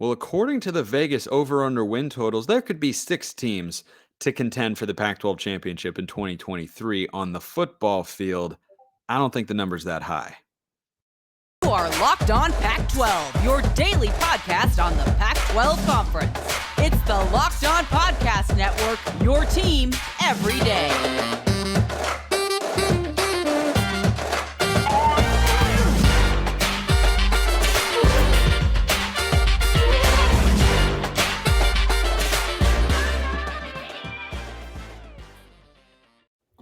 Well, according to the Vegas over-under win totals, there could be 6 teams to contend for the Pac-12 Championship in 2023 on the football field. I don't think the number's that high. You are Locked On Pac-12, your daily podcast on the Pac-12 Conference. It's the Locked On Podcast Network, your team every day.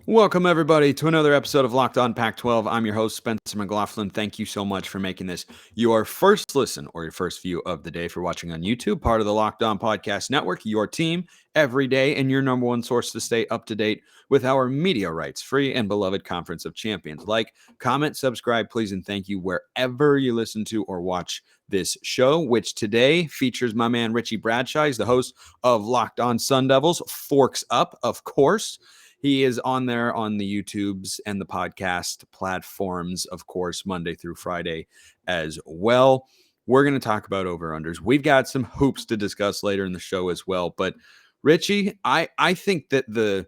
Welcome, everybody, to another episode of Locked On Pac-12. I'm your host, Spencer McLaughlin. Thank you so much for making this your first listen or your first view of the day for watching on YouTube, part of the Locked On Podcast Network, your team every day, and your number one source to stay up to date with our media rights, free and beloved Conference of Champions. Like, comment, subscribe, please, and thank you wherever you listen to or watch this show, which today features my man, Richie Bradshaw. He's the host of Locked On Sun Devils, Forks Up, of course. He is on there on the YouTubes and the podcast platforms, of course, Monday through Friday as well. We're going to talk about over-unders. We've got some hoops to discuss later in the show as well. But, Richie, I think that the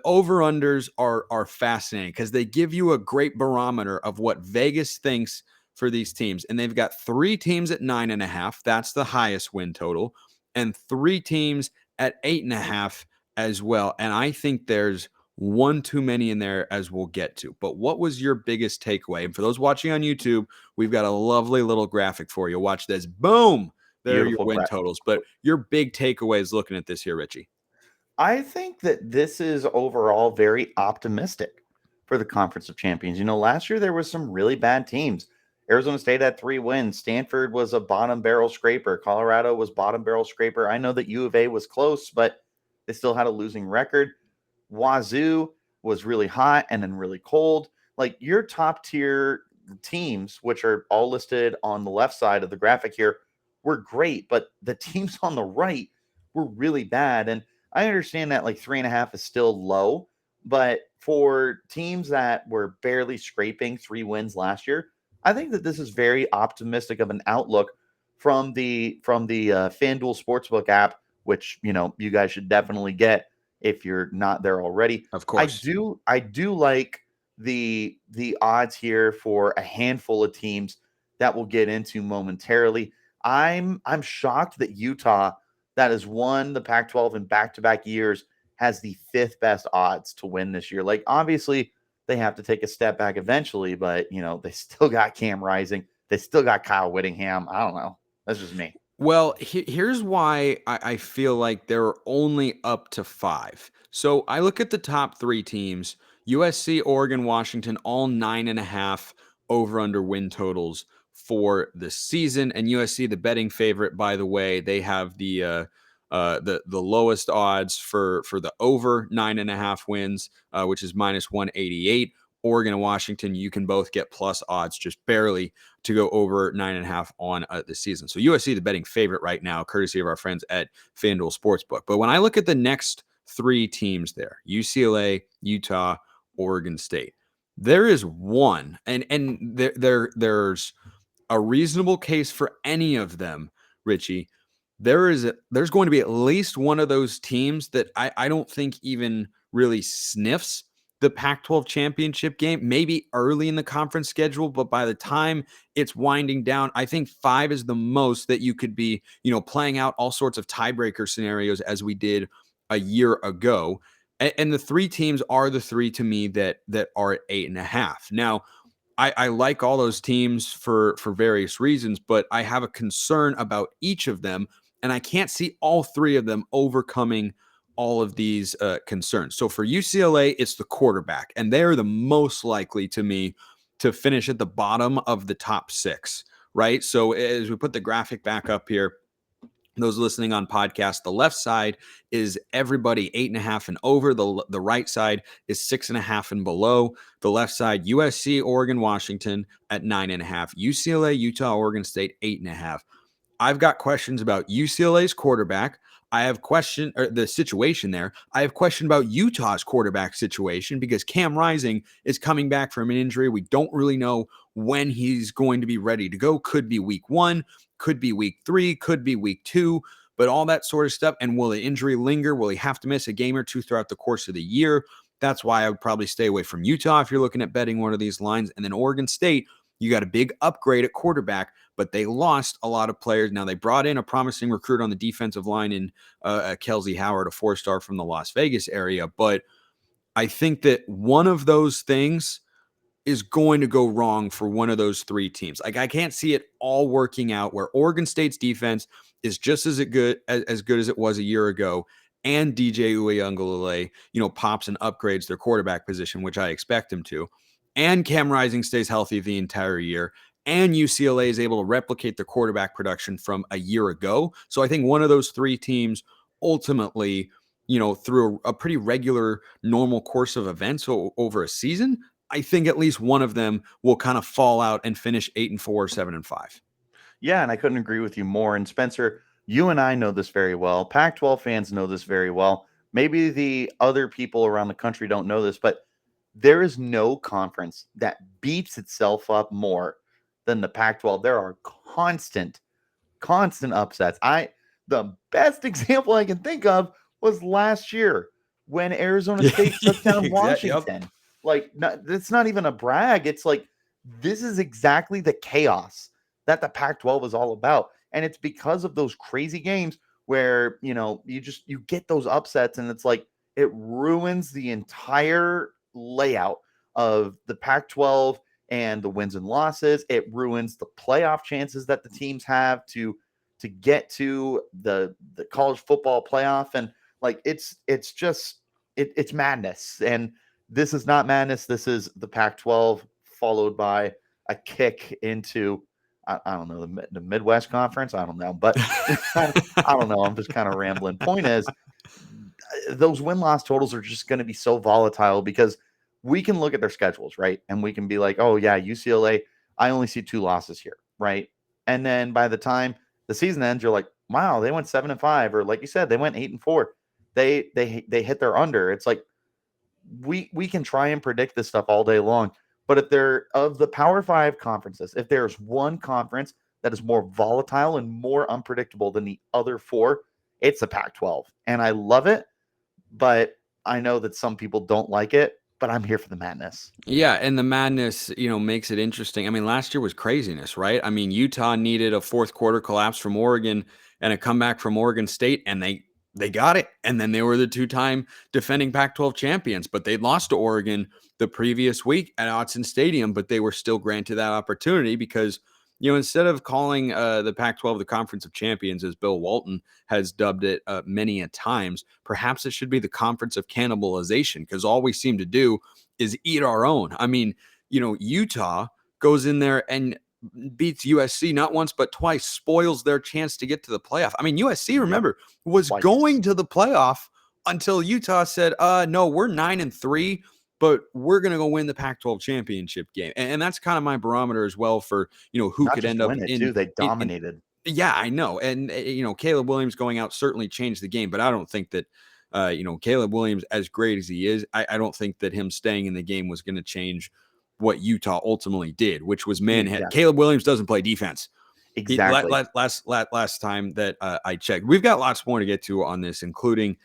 over-unders are fascinating because they give you a great barometer of what Vegas thinks for these teams. And they've got 3 teams at 9.5. That's the highest win total. And 3 teams at 8.5 as well. And I think there's one too many in there, as we'll get to. But what was your biggest takeaway? And for those watching on YouTube, we've got a lovely little graphic for you. Watch this. Boom. There are your win totals. But your big takeaway is looking at this here, Richie. I think that this is overall very optimistic for the Conference of Champions. You know, last year there was some really bad teams. Arizona State had 3 wins. Stanford was a bottom barrel scraper. Colorado was bottom barrel scraper. I know that U of A was close, but they still had a losing record. Wazoo was really hot and then really cold. Like, your top tier teams, which are all listed on the left side of the graphic here, were great, but the teams on the right were really bad. And I understand that like 3.5 is still low, but for teams that were barely scraping 3 wins last year, I think that this is very optimistic of an outlook from the FanDuel Sportsbook app, which, you know, you guys should definitely get if you're not there already. Of course. I do like the odds here for a handful of teams that we'll get into momentarily. I'm shocked that Utah, that has won the Pac-12 in back-to-back years, has the 5th best odds to win this year. Like, obviously they have to take a step back eventually, but, you know, they still got Cam Rising. They still got Kyle Whittingham. I don't know. That's just me. Well, here's why I feel like they're only up to 5. So I look at the top 3 teams, USC, Oregon, Washington, all 9.5 over-under win totals for the season. And USC, the betting favorite, by the way, they have the lowest odds for the over 9.5 wins, which is minus 188. Oregon and Washington, you can both get plus odds just barely to go over 9.5 on the season. So USC, the betting favorite right now, courtesy of our friends at FanDuel Sportsbook. But when I look at the next 3 teams there, UCLA, Utah, Oregon State, there is one, and there's a reasonable case for any of them, Richie. There's going to be at least one of those teams that I don't think even really sniffs the Pac-12 championship game, maybe early in the conference schedule, but by the time it's winding down, I think 5 is the most that you could be, you know, playing out all sorts of tiebreaker scenarios as we did a year ago. And the 3 teams are the 3 to me that are at 8.5. Now, I like all those teams for various reasons, but I have a concern about each of them, and I can't see all 3 of them overcoming all of these concerns. So for UCLA, it's the quarterback, and they're the most likely to me to finish at the bottom of the top 6, right? So as we put the graphic back up here, those listening on podcast, the left side is everybody 8.5 and over. The right side is 6.5 and below. The left side, USC, Oregon, Washington at 9.5. UCLA, Utah, Oregon State, 8.5. I've got questions about UCLA's quarterback. I have question or the situation there. I have question about Utah's quarterback situation because Cam Rising is coming back from an injury. We don't really know when he's going to be ready to go. Could be week 1, could be week 3, could be week 2, but all that sort of stuff. And will the injury linger? Will he have to miss a game or two throughout the course of the year? That's why I would probably stay away from Utah if you're looking at betting one of these lines. And then Oregon State, you got a big upgrade at quarterback, but they lost a lot of players. Now, they brought in a promising recruit on the defensive line in Kelsey Howard, a 4-star from the Las Vegas area. But I think that one of those things is going to go wrong for one of those 3 teams. Like, I can't see it all working out where Oregon State's defense is just as good as it was a year ago, and DJ Uiagalelei, pops and upgrades their quarterback position, which I expect him to, and Cam Rising stays healthy the entire year, and UCLA is able to replicate their quarterback production from a year ago. So I think one of those 3 teams ultimately, through a pretty regular, normal course of events over a season, I think at least one of them will kind of fall out and finish 8-4, 7-5. Yeah, and I couldn't agree with you more. And Spencer, you and I know this very well. Pac-12 fans know this very well. Maybe the other people around the country don't know this, but there is no conference that beats itself up more than the Pac-12. There are constant upsets. The best example I can think of was last year when Arizona State took down Washington. Yep. Like, it's not even a brag. It's like, this is exactly the chaos that the Pac-12 is all about. And it's because of those crazy games where, you get those upsets, and it's like, it ruins the entire layout of the Pac-12 and the wins and losses. It ruins the playoff chances that the teams have to get to the college football playoff. And like, it's madness. And this is not madness. This is the Pac-12 followed by a kick into, I don't know, the Midwest Conference. I don't know, but I don't know. I'm just kind of rambling. Point is, those win-loss totals are just going to be so volatile because we can look at their schedules, right? And we can be like, oh yeah, UCLA, I only see 2 losses here, right? And then by the time the season ends, you're like, wow, they went 7-5, or like you said, they went 8-4. They hit their under. It's like, we can try and predict this stuff all day long, but if they're of the Power 5 conferences, if there's one conference that is more volatile and more unpredictable than the other 4, it's the Pac-12. And I love it, but I know that some people don't like it, but I'm here for the madness. Yeah, and the madness, makes it interesting. I mean, last year was craziness, right? I mean, Utah needed a 4th quarter collapse from Oregon and a comeback from Oregon State, and they got it. And then they were the 2-time defending Pac-12 champions, but they lost to Oregon the previous week at Autzen Stadium, but they were still granted that opportunity because, instead of calling the Pac-12 the Conference of Champions, as Bill Walton has dubbed it many a times, perhaps it should be the Conference of Cannibalization, because all we seem to do is eat our own. I mean, Utah goes in there and beats USC not once but twice, spoils their chance to get to the playoff. I mean, USC, remember, was going to the playoff until Utah said, no, we're 9-3, but we're going to go win the Pac-12 championship game. And that's kind of my barometer as well for, who Not could end up in too. They dominated. Yeah, I know. And, Caleb Williams going out certainly changed the game, but I don't think that, Caleb Williams, as great as he is, I don't think that him staying in the game was going to change what Utah ultimately did, which was manhandle. Caleb Williams doesn't play defense. Exactly. Last time that I checked. We've got lots more to get to on this, including,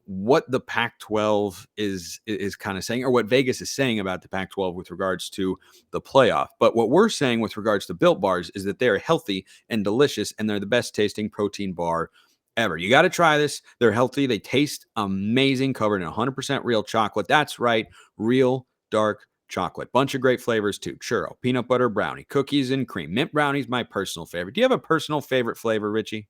what the Pac-12 is kind of saying, or what Vegas is saying about the Pac-12 with regards to the playoff. But what we're saying with regards to Built Bars is that they're healthy and delicious, and they're the best tasting protein bar ever. You got to try this. They're healthy. They taste amazing, covered in 100% real chocolate. That's right. Real dark chocolate. Bunch of great flavors too. Churro, peanut butter brownie, cookies and cream. Mint brownie's my personal favorite. Do you have a personal favorite flavor, Richie?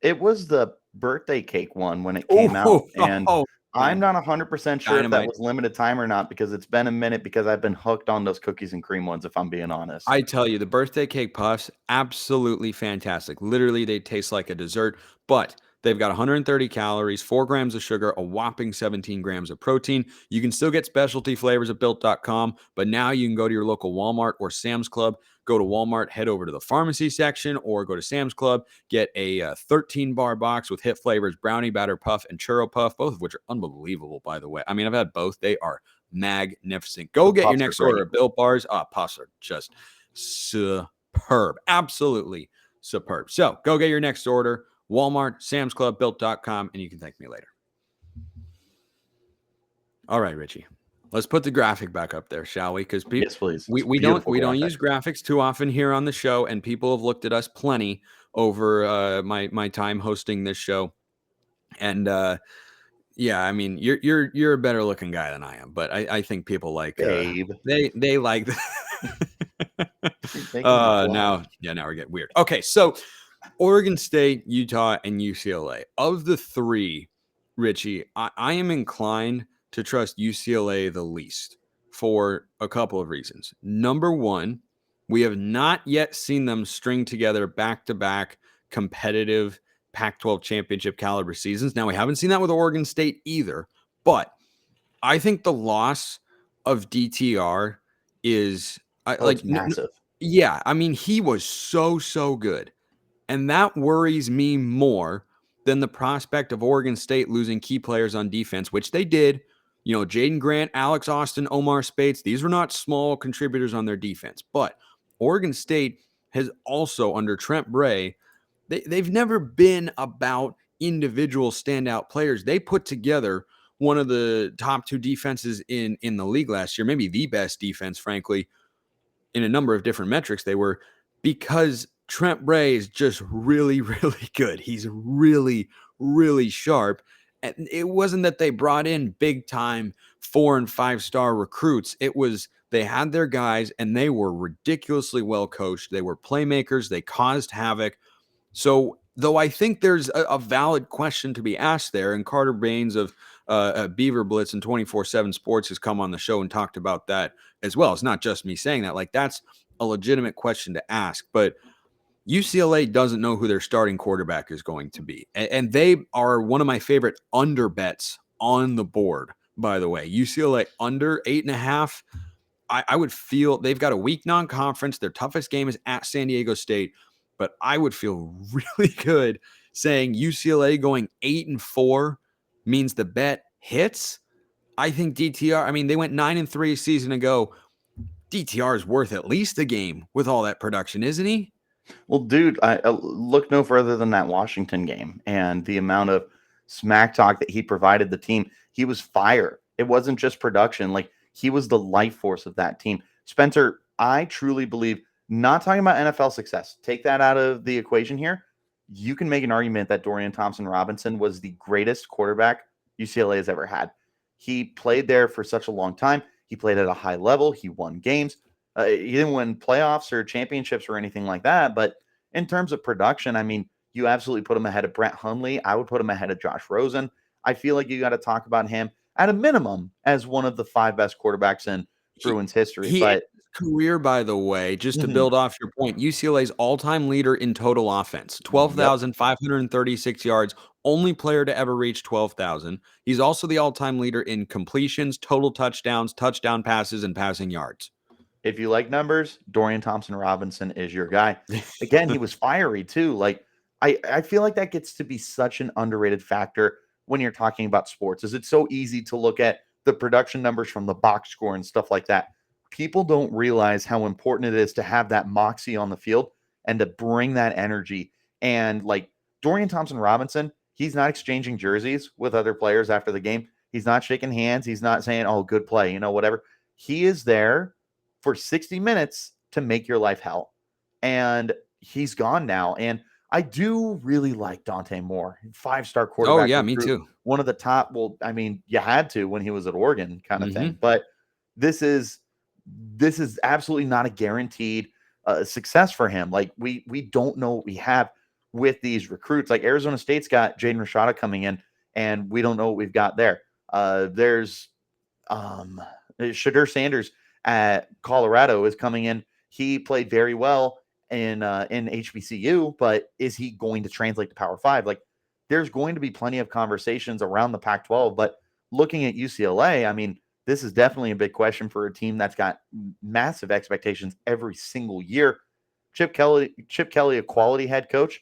It was the birthday cake one when it came out. And I'm not 100% sure if that was limited time or not, because it's been a minute, because I've been hooked on those cookies and cream ones, if I'm being honest. I tell you, the birthday cake puffs, absolutely fantastic. Literally, they taste like a dessert. But They've got 130 calories, 4 grams of sugar, a whopping 17 grams of protein. You can still get specialty flavors at built.com, but now you can go to your local Walmart or Sam's Club. Go to Walmart, head over to the pharmacy section, or go to Sam's Club, get a 13-bar box with hit flavors, Brownie Batter Puff and Churro Puff, both of which are unbelievable, by the way. I mean, I've had both. They are magnificent. Go get your next order of Built Bars. Puffs are just superb. Absolutely superb. So go get your next order. Walmart, Sam's Club, built.com, and you can thank me later. All right, Richie. Let's put the graphic back up there, shall we? Because yes, please. We don't use graphics too often here on the show, and people have looked at us plenty over my time hosting this show. And yeah, I mean, you're a better looking guy than I am, but I think people like they like. Now we're getting weird. Okay, so Oregon State, Utah, and UCLA. Of the three, Richie, I am inclined to trust UCLA the least for a couple of reasons. Number one, we have not yet seen them string together back-to-back competitive Pac-12 championship caliber seasons. Now, we haven't seen that with Oregon State either, but I think the loss of DTR is massive. Yeah, I mean, he was so good. And that worries me more than the prospect of Oregon State losing key players on defense, which they did. You know, Jaden Grant, Alex Austin, Omar Spates, these were not small contributors on their defense. But Oregon State has also, under Trent Bray, they've never been about individual standout players. They put together one of the top two defenses in the league last year, maybe the best defense, frankly, in a number of different metrics. They were, because Trent Bray is just really, really good. He's really, really sharp. And it wasn't that they brought in big time 4- and 5-star recruits. It was they had their guys and they were ridiculously well coached. They were playmakers. They caused havoc. So though I think there's a valid question to be asked there, and Carter Baines of Beaver Blitz and 24/7 Sports has come on the show and talked about that as well. It's not just me saying that. Like, that's a legitimate question to ask. But UCLA doesn't know who their starting quarterback is going to be. And they are one of my favorite under bets on the board, by the way. UCLA under 8.5. I would feel they've got a weak non-conference. Their toughest game is at San Diego State. But I would feel really good saying UCLA going 8-4 means the bet hits. I think DTR, I mean, they went 9-3 a season ago. DTR is worth at least a game with all that production, isn't he? Well, dude, I look no further than that Washington game and the amount of smack talk that he provided the team. He was fire. It wasn't just production. Like, he was the life force of that team. Spencer, I truly believe, not talking about NFL success, take that out of the equation here. You can make an argument that Dorian Thompson-Robinson was the greatest quarterback UCLA has ever had. He played there for such a long time. He played at a high level. He won games. He didn't win playoffs or championships or anything like that. But in terms of production, I mean, you absolutely put him ahead of Brett Hundley. I would put him ahead of Josh Rosen. I feel like you got to talk about him at a minimum as one of the 5 best quarterbacks in Bruins history. But career, by the way, just to build off your point, UCLA's all-time leader in total offense, 12,536 yards, only player to ever reach 12,000. He's also the all-time leader in completions, total touchdowns, touchdown passes, and passing yards. If you like numbers, Dorian Thompson-Robinson is your guy. Again, he was fiery too. Like, I feel like that gets to be such an underrated factor when you're talking about sports. Is it's so easy to look at the production numbers from the box score and stuff like that. People don't realize how important it is to have that moxie on the field and to bring that energy. And like Dorian Thompson-Robinson, he's not exchanging jerseys with other players after the game. He's not shaking hands. He's not saying, oh, good play, you know, whatever. He is there for 60 minutes to make your life hell. And he's gone now. And I do really like Dante Moore, 5-star quarterback. Oh, yeah, me too. One of the top. Well, I mean, you had to when he was at Oregon kind of thing. But this is absolutely not a guaranteed success for him. Like, we don't know what we have with these recruits. Like, Arizona State's got Jaden Rashada coming in, and we don't know what we've got there. There's Shadur Sanders at Colorado is coming in. He played very well in HBCU, but is he going to translate to Power 5? Like, there's going to be plenty of conversations around the Pac-12. But looking at UCLA, I mean, this is definitely a big question for a team that's got massive expectations every single year. Chip Kelly, a quality head coach.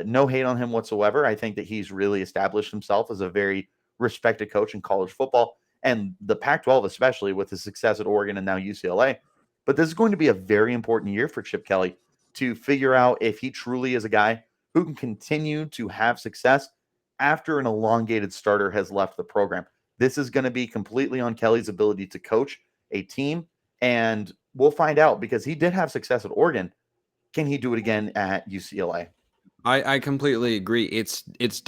No hate on him whatsoever. I think that he's really established himself as a very respected coach in college football, and the Pac-12 especially, with his success at Oregon and now UCLA. But this is going to be a very important year for Chip Kelly to figure out if he truly is a guy who can continue to have success after an elongated starter has left the program. This is going to be completely on Kelly's ability to coach a team, and we'll find out, because he did have success at Oregon. Can he do it again at UCLA? I completely agree. It's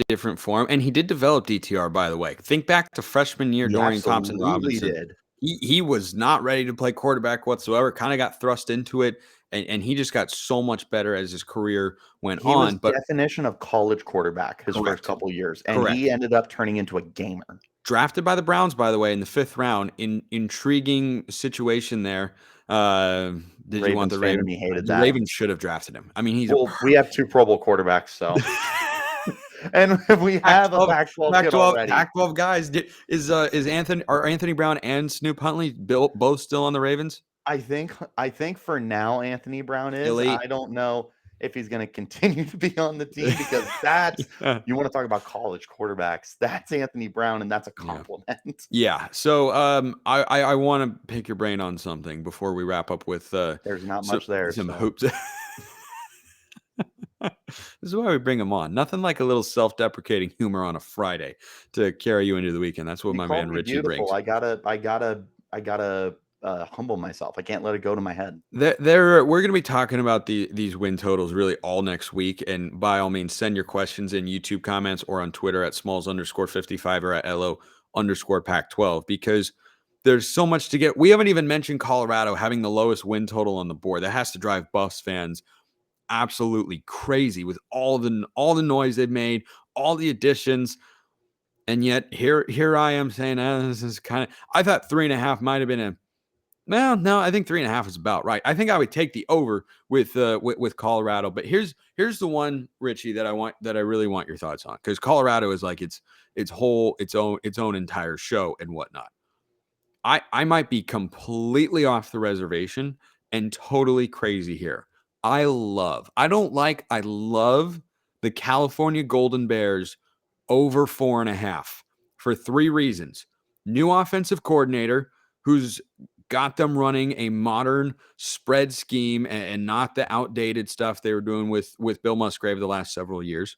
different for him, and he did develop DTR, by the way. Think back to freshman year, Dorian Thompson-Robinson. Did. He was not ready to play quarterback whatsoever. Kind of got thrust into it, and he just got so much better as his career went He on. was But definition of college quarterback his first couple years, and Correct. he ended up turning into a gamer. Drafted by the Browns, by the way, in the 5th round. Intriguing situation there. Did you want the Ravens? He hated the that. Ravens should have drafted him. I mean, he's we have 2 Pro Bowl quarterbacks, so and we have a Pac-12 guys. Is Anthony Brown and Snoop Huntley both still on the Ravens? I think for now Anthony Brown is. Elite. I don't know if he's going to continue to be on the team, because that's you want to talk about college quarterbacks. That's Anthony Brown, and that's a compliment. Yeah. So I want to pick your brain on something before we wrap up with there's not much there. Some hoops. This is why we bring him on. Nothing like a little self-deprecating humor on a Friday to carry you into the weekend. That's what my man Richie brings. I gotta humble myself. I can't let it go to my head. We're going to be talking about these win totals really all next week. And by all means, send your questions in YouTube comments or on Twitter at smalls_55 or at LO_Pac-12, because there's so much to get. We haven't even mentioned Colorado having the lowest win total on the board. That has to drive Buffs fans absolutely crazy with all the noise they've made, all the additions. And yet here I am saying, this is kind of, I thought 3.5 might have been no, I think 3.5 is about right. I think I would take the over with Colorado. But here's the one, Richie, that I really want your thoughts on, because Colorado is like its own entire show and whatnot. I might be completely off the reservation and totally crazy here. I love the California Golden Bears over 4.5 for 3 reasons. New offensive coordinator who's got them running a modern spread scheme and not the outdated stuff they were doing with Bill Musgrave the last several years.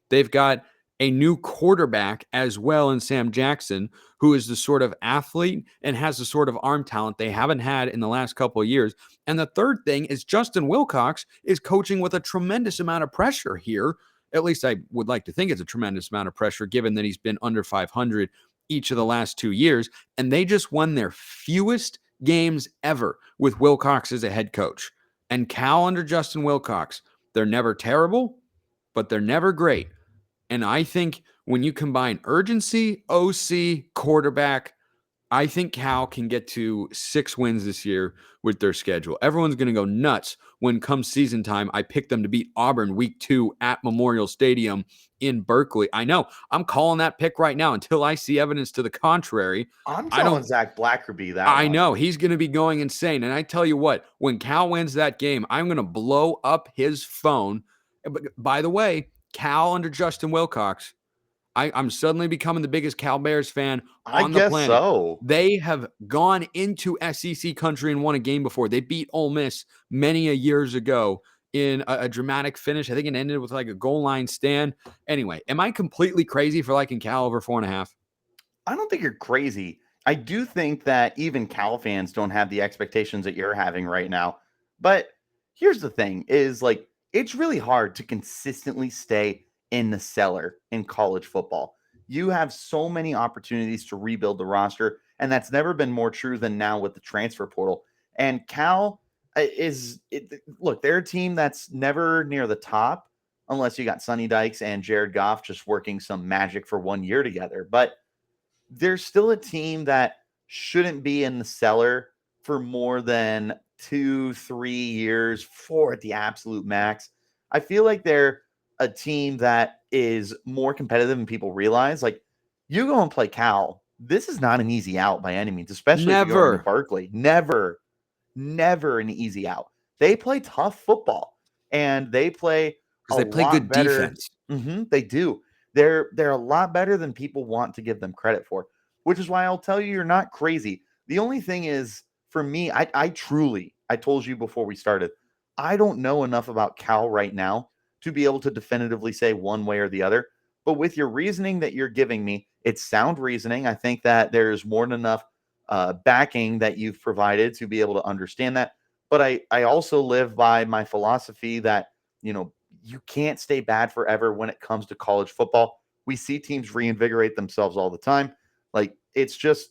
They've got a new quarterback as well in Sam Jackson, who is the sort of athlete and has the sort of arm talent they haven't had in the last couple of years. And the third thing is Justin Wilcox is coaching with a tremendous amount of pressure here. At least I would like to think it's a tremendous amount of pressure, given that he's been under 500 each of the last 2 years. And they just won their fewest games ever with Wilcox as a head coach. And Cal under Justin Wilcox, they're never terrible, but they're never great. And I think when you combine urgency, OC, quarterback, I think Cal can get to 6 wins this year with their schedule. Everyone's going to go nuts when come season time I pick them to beat Auburn week 2 at Memorial Stadium in Berkeley. I know. I'm calling that pick right now until I see evidence to the contrary. I'm telling Zach Blackerby that. I know. He's going to be going insane. And I tell you what, when Cal wins that game, I'm going to blow up his phone. By the way, Cal under Justin Wilcox, I'm suddenly becoming the biggest Cal Bears fan on the planet. So. They have gone into SEC country and won a game before. They beat Ole Miss many a years ago in a dramatic finish. I think it ended with like a goal line stand. Anyway, am I completely crazy for liking Cal over 4.5? I don't think you're crazy. I do think that even Cal fans don't have the expectations that you're having right now. But here's the thing is, like, it's really hard to consistently stay in the cellar in college football. You have so many opportunities to rebuild the roster, and that's never been more true than now with the transfer portal. And Cal look, they're a team that's never near the top unless you got Sonny Dykes and Jared Goff just working some magic for 1 year together. But there's still a team that shouldn't be in the cellar for more than 2-3 years, 4 at the absolute max. I feel like they're a team that is more competitive than people realize. Like, you go and play Cal, this is not an easy out by any means, especially if you're going to Never. Berkeley. Never an easy out. They play tough football, and they play Because a they play lot good better. defense. They do. They're a lot better than people want to give them credit for, which is why I'll tell you, you're not crazy. The only thing is, for me, I truly, I told you before we started, I don't know enough about Cal right now to be able to definitively say one way or the other. But with your reasoning that you're giving me, it's sound reasoning. I think that there's more than enough backing that you've provided to be able to understand that. But I also live by my philosophy that, you can't stay bad forever when it comes to college football. We see teams reinvigorate themselves all the time. Like, it's just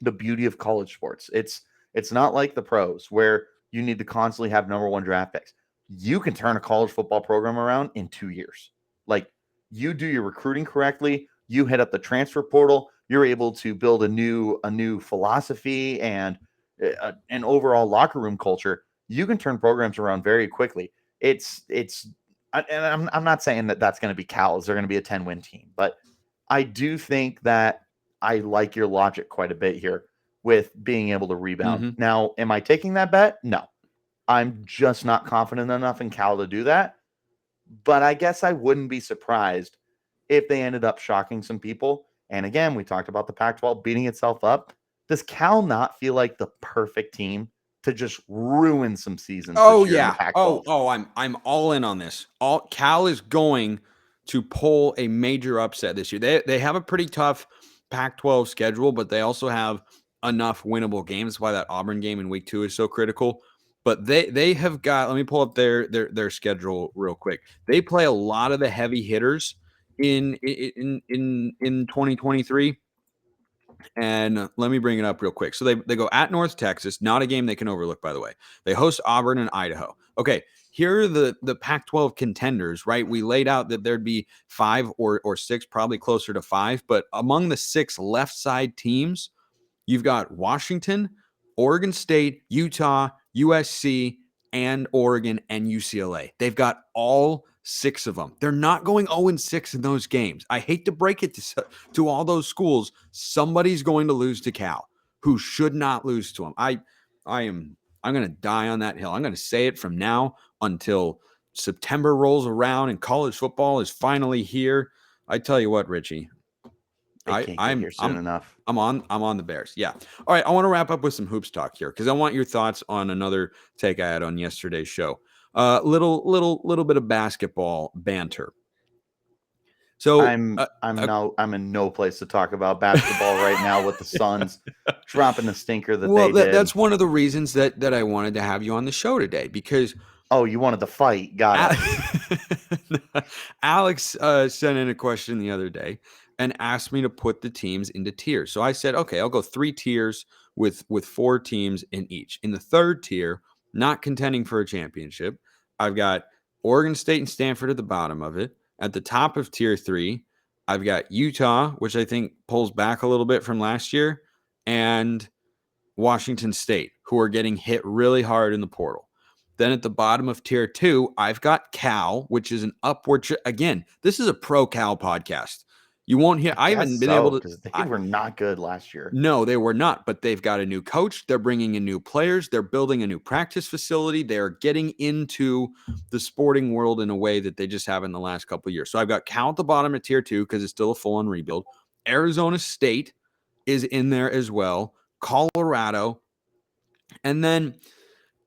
the beauty of college sports. It's not like the pros where you need to constantly have number one draft picks. You can turn a college football program around in 2 years. Like, you do your recruiting correctly, you hit up the transfer portal, you're able to build a new philosophy and an overall locker room culture. You can turn programs around very quickly. And I'm not saying that that's going to be Cal's. They're going to be a 10-win team, but I do think that I like your logic quite a bit here with being able to rebound. Mhm. Now, am I taking that bet? No. I'm just not confident enough in Cal to do that. But I guess I wouldn't be surprised if they ended up shocking some people. And again, we talked about the Pac-12 beating itself up. Does Cal not feel like the perfect team to just ruin some seasons Oh this year in the yeah. Pac-12? I'm all in on this. Cal is going to pull a major upset this year. They have a pretty tough Pac-12 schedule, but they also have enough winnable games. That's why that Auburn game in week 2 is so critical. But they have got, let me pull up their schedule real quick. They play a lot of the heavy hitters in 2023. And let me bring it up real quick. So they go at North Texas, not a game they can overlook, by the way. They host Auburn and Idaho. Okay, here are the Pac-12 contenders, right? We laid out that there'd be 5 or 6, probably closer to 5. But among the 6 left side teams, you've got Washington, Oregon State, Utah, USC, and Oregon and UCLA. They've got all 6 of them. They're not going 0-6 in those games. I hate to break it to all those schools. Somebody's going to lose to Cal, who should not lose to them. I'm going to die on that hill. I'm going to say it from now until September rolls around and college football is finally here. I tell you what, Richie, They can't get here soon enough. I'm on the Bears. Yeah. All right. I want to wrap up with some hoops talk here because I want your thoughts on another take I had on yesterday's show. Little bit of basketball banter. So I'm in no place to talk about basketball right now with the Suns dropping the stinker that they did. That's one of the reasons that I wanted to have you on the show today because you wanted to fight. Got it. Alex sent in a question the other day and asked me to put the teams into tiers. So I said, okay, I'll go 3 tiers with 4 teams in each. In the third tier, not contending for a championship, I've got Oregon State and Stanford at the bottom of it. At the top of tier 3, I've got Utah, which I think pulls back a little bit from last year, and Washington State, who are getting hit really hard in the portal. Then at the bottom of tier 2, I've got Cal, which is an upward. Again, this is a pro Cal podcast. You won't hear. I haven't been able to. They were not good last year. No, they were not. But they've got a new coach. They're bringing in new players. They're building a new practice facility. They're getting into the sporting world in a way that they just have in the last couple of years. So I've got Cal at the bottom of tier 2 because it's still a full-on rebuild. Arizona State is in there as well. Colorado, and then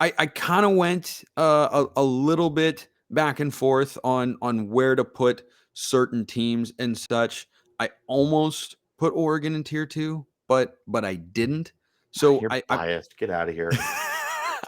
I kind of went a little bit back and forth on where to put certain teams and such. I almost put Oregon in tier 2, but I didn't. So You're biased. Get out of here.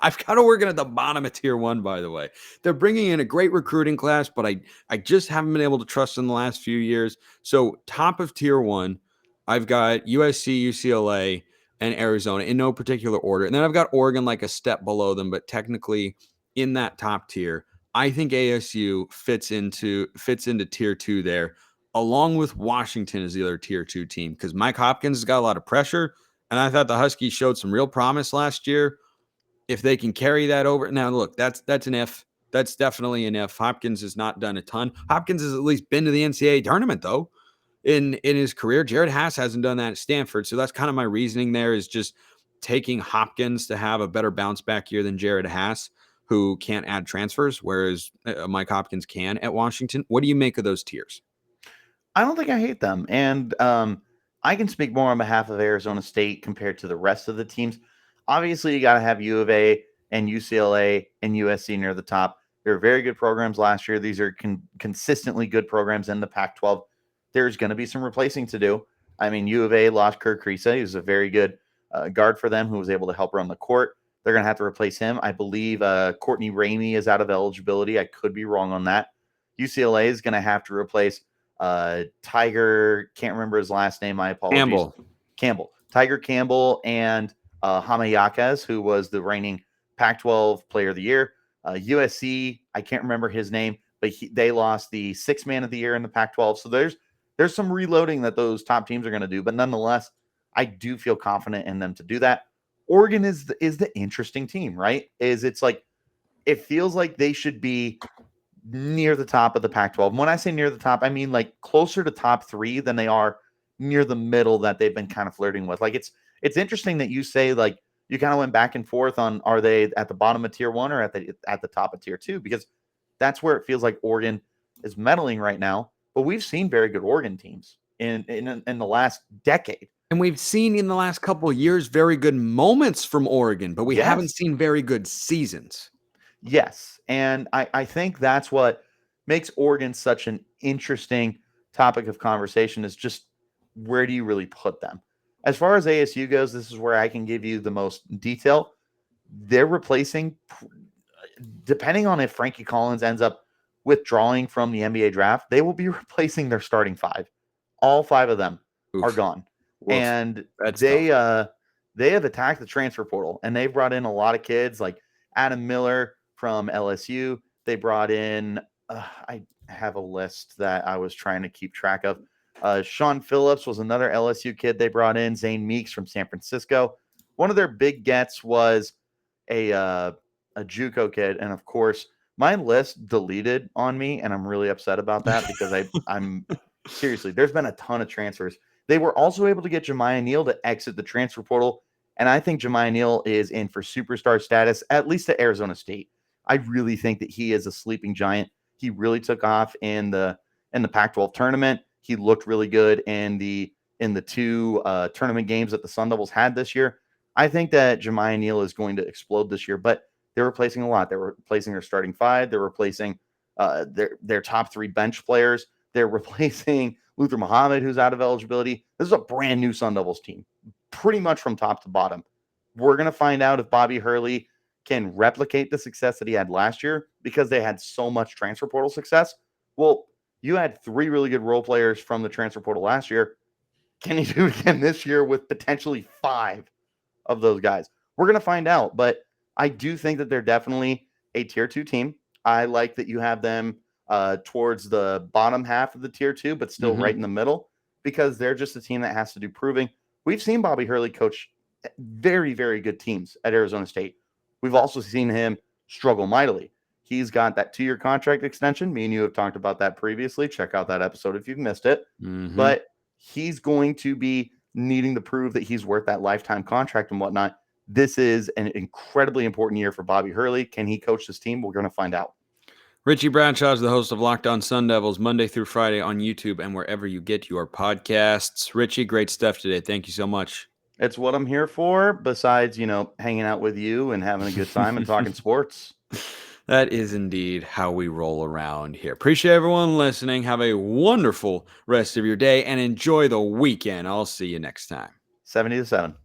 I've got Oregon at the bottom of tier 1, by the way. They're bringing in a great recruiting class, but I just haven't been able to trust in the last few years. So top of tier 1, I've got USC, UCLA, and Arizona in no particular order. And then I've got Oregon like a step below them, but technically in that top tier. I think ASU fits into tier 2 there, along with Washington as the other tier 2 team, because Mike Hopkins has got a lot of pressure. And I thought the Huskies showed some real promise last year. If they can carry that over. Now, look, that's an if. that's definitely an if. Hopkins has not done a ton. Hopkins has at least been to the NCAA tournament, though, in his career. Jared Haas hasn't done that at Stanford. So that's kind of my reasoning there, is just taking Hopkins to have a better bounce back year than Jared Haas, who can't add transfers, whereas Mike Hopkins can at Washington. What do you make of those tiers? I don't think I hate them. And I can speak more on behalf of Arizona State compared to the rest of the teams. Obviously, you got to have U of A and UCLA and USC near the top. They're very good programs last year. These are consistently good programs in the Pac-12. There's going to be some replacing to do. I mean, U of A lost Kirk Kriisa. He was a very good guard for them who was able to help run the court. They're going to have to replace him. I believe Courtney Ramey is out of eligibility. I could be wrong on that. UCLA is going to have to replace Tiger, can't remember his last name. My apologies. Campbell. Tiger Campbell and Jaime Jaquez, who was the reigning Pac-12 Player of the Year. USC, I can't remember his name, but they lost the sixth man of the year in the Pac-12. So there's some reloading that those top teams are going to do, but nonetheless, I do feel confident in them to do that. Oregon is the interesting team, right? It's like, it feels like they should be near the top of the Pac-12. And when I say near the top, I mean like closer to top 3 than they are near the middle that they've been kind of flirting with. Like it's interesting that you say, like, you kind of went back and forth on, are they at the bottom of tier 1 or at the top of tier 2? Because that's where it feels like Oregon is meddling right now. But we've seen very good Oregon teams in the last decade. And we've seen in the last couple of years very good moments from Oregon, but we haven't seen very good seasons. Yes. And I think that's what makes Oregon such an interesting topic of conversation, is just where do you really put them? As far as ASU goes, this is where I can give you the most detail. They're replacing, depending on if Frankie Collins ends up withdrawing from the NBA draft, they will be replacing their starting 5. All 5 of them are gone. Oof. And they have attacked the transfer portal, and they've brought in a lot of kids like Adam Miller from LSU. They brought in, I have a list that I was trying to keep track of. Sean Phillips was another LSU kid they brought in. Zane Meeks from San Francisco. One of their big gets was a JUCO kid. And of course, my list deleted on me, and I'm really upset about that because I'm seriously, there's been a ton of transfers. They were also able to get Jemiah Neal to exit the transfer portal. And I think Jemiah Neal is in for superstar status, at least at Arizona State. I really think that he is a sleeping giant. He really took off in the Pac-12 tournament. He looked really good in the 2 tournament games that the Sun Devils had this year. I think that Jemiah Neal is going to explode this year, but they're replacing a lot. They're replacing their starting 5. They're replacing their top 3 bench players. They're replacing Luther Muhammad, who's out of eligibility. This is a brand new Sun Devils team, pretty much from top to bottom. We're going to find out if Bobby Hurley can replicate the success that he had last year, because they had so much transfer portal success. Well, you had 3 really good role players from the transfer portal last year. Can you do it again this year with potentially 5 of those guys? We're going to find out, but I do think that they're definitely a tier 2 team. I like that you have them towards the bottom half of the tier 2, but still right in the middle, because they're just a team that has to do proving. We've seen Bobby Hurley coach very, very good teams at Arizona State. We've also seen him struggle mightily. He's got that 2-year contract extension. Me and you have talked about that previously. Check out that episode if you've missed it. But he's going to be needing to prove that he's worth that lifetime contract and whatnot. This is an incredibly important year for Bobby Hurley. Can he coach this team? We're going to find out. Richie Bradshaw is the host of Locked On Sun Devils, Monday through Friday on YouTube and wherever you get your podcasts. Richie, great stuff today. Thank you so much. It's what I'm here for, besides, hanging out with you and having a good time and talking sports. That is indeed how we roll around here. Appreciate everyone listening. Have a wonderful rest of your day and enjoy the weekend. I'll see you next time. 70-7.